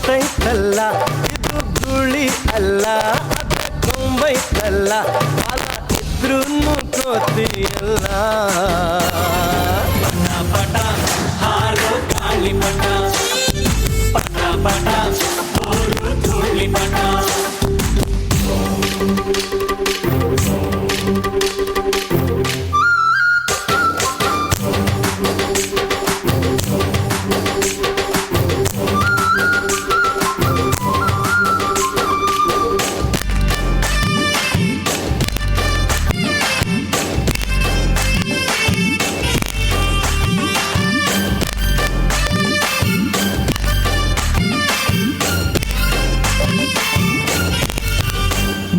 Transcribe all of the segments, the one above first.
ಹಾರ್ತೈತಲ್ಲ ಇದು ಗುಳಿ ಅಲ್ಲ ಕೊಂಬೈತಲ್ಲ ಬಾಲ ಇದ್ರೂ ಕೋತಿಯಲ್ಲ ಪಟ ಪಟ ಹಾರೋ ಗಾಳಿ ಪಟ ಪಟ ಪಟ ಹೋರು ಧೂಳಿ ಪಟ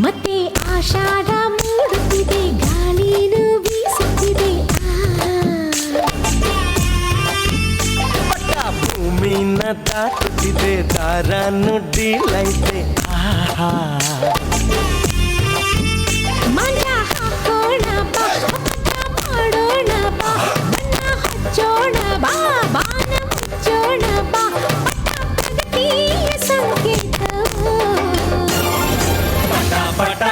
ಮತ್ತೆ ಆಷಾಢ ಮೂಡುತ್ತಿದೆ ಗಾಳಿನೂ ಬೀಸುತ್ತಿದೆ ಪಟ್ಟ ಭೂಮಿನ ದಾಟುತ್ತಿದೆ ದಾರ ನುಡ್ಡಿಲೈತೆ ಆಹಾ ಮಂಡ ಹಾಕೋಣ ಬಾ ಮಂಡ ಮಾಡೋಣ ಬಾ ಬಣ್ಣ ಹಚ್ಚೋಣ ಬಾ ಬಾನ ಮುಚ್ಚೋಣ ಬಾ ಪಟ್ಟ ಪ್ರಗತಿಯ ಸಂಕೇತ ಪಟ ಪಟ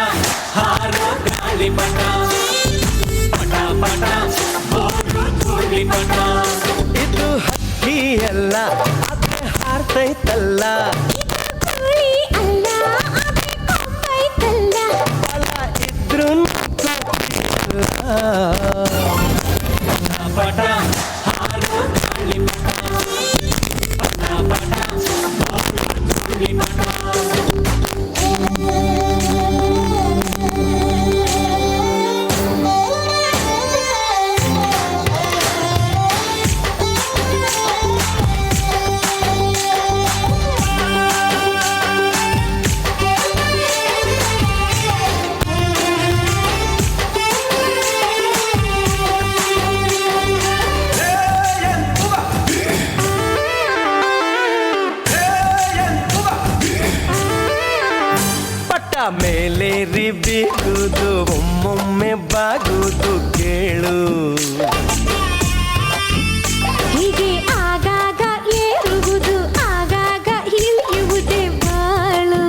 ಹಾರೋ ಗಾಳಿ ಪಟ ಪಟ ಪಟ ಹೋರು ಧೂಳಿ ಪಟ ಇದು ಹಕ್ಕಿಯಲ್ಲ ಅದೇ ಹಾರ್ತೈತಲ್ಲ ಇದು ಕೋಳಿ ಅಲ್ಲ ಅದೇ ಕೊಂಬೈತಲ್ಲ ಬಾಲ ಇದ್ರೂ ಕೋತಿಯಲ್ಲ ಪಟ ಹಾರೋ ಗಾಳಿ ಪಟ ಪಟ ಪಟ ಹೋರು ಧೂಳಿ ಪಟ ಪಟ್ಟ ಮೇಲೇರಿ ಬೀಗುದು ಒಮ್ಮೊಮ್ಮೆ ಬಾಗುದು ಕೇಳು ಹೀಗೆ ಆಗಾಗ ಏರುವುದು ಆಗಾಗ ಇಳಿಯುವುದೇ ಬಾಳು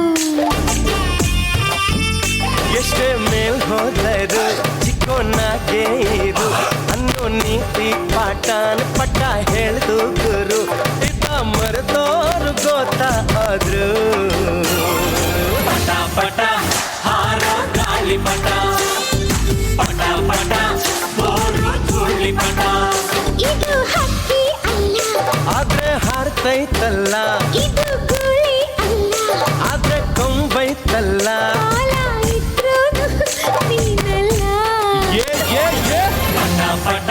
ಎಷ್ಟೇ ಮೇಲ್ ಹೋದರು ಚಿಕ್ಕೋನಾಗೆ ಇರು ಅನ್ನೋ ನೀತಿ ಪಾಠನ ಪಟ್ಟ ಹೇಳ್ದು ಗುರು ಇದ್ದ ಮರೆತೋರು ಗೊತ್ತಾದ್ರು ಪಟ ಪಟ ಹಾರೋ ಗಾಳಿ ಪಟ ಪಟ ಪಟ ಹೋರು ಧೂಳಿ ಪಟ ಇದು ಹಕ್ಕಿ ಅಲ್ಲ ಆದ್ರೆ ಹಾರ್ತೈತಲ್ಲ ಇದು ಗುಳಿ ಅಲ್ಲ ಆದ್ರೆ ಕೊಂಬೈತಲ್ಲ ಕಾಲ ಇದ್ರೂ ನೀನಲ್ಲ ಏ ಏ ಏ ಪಟ ಪಟ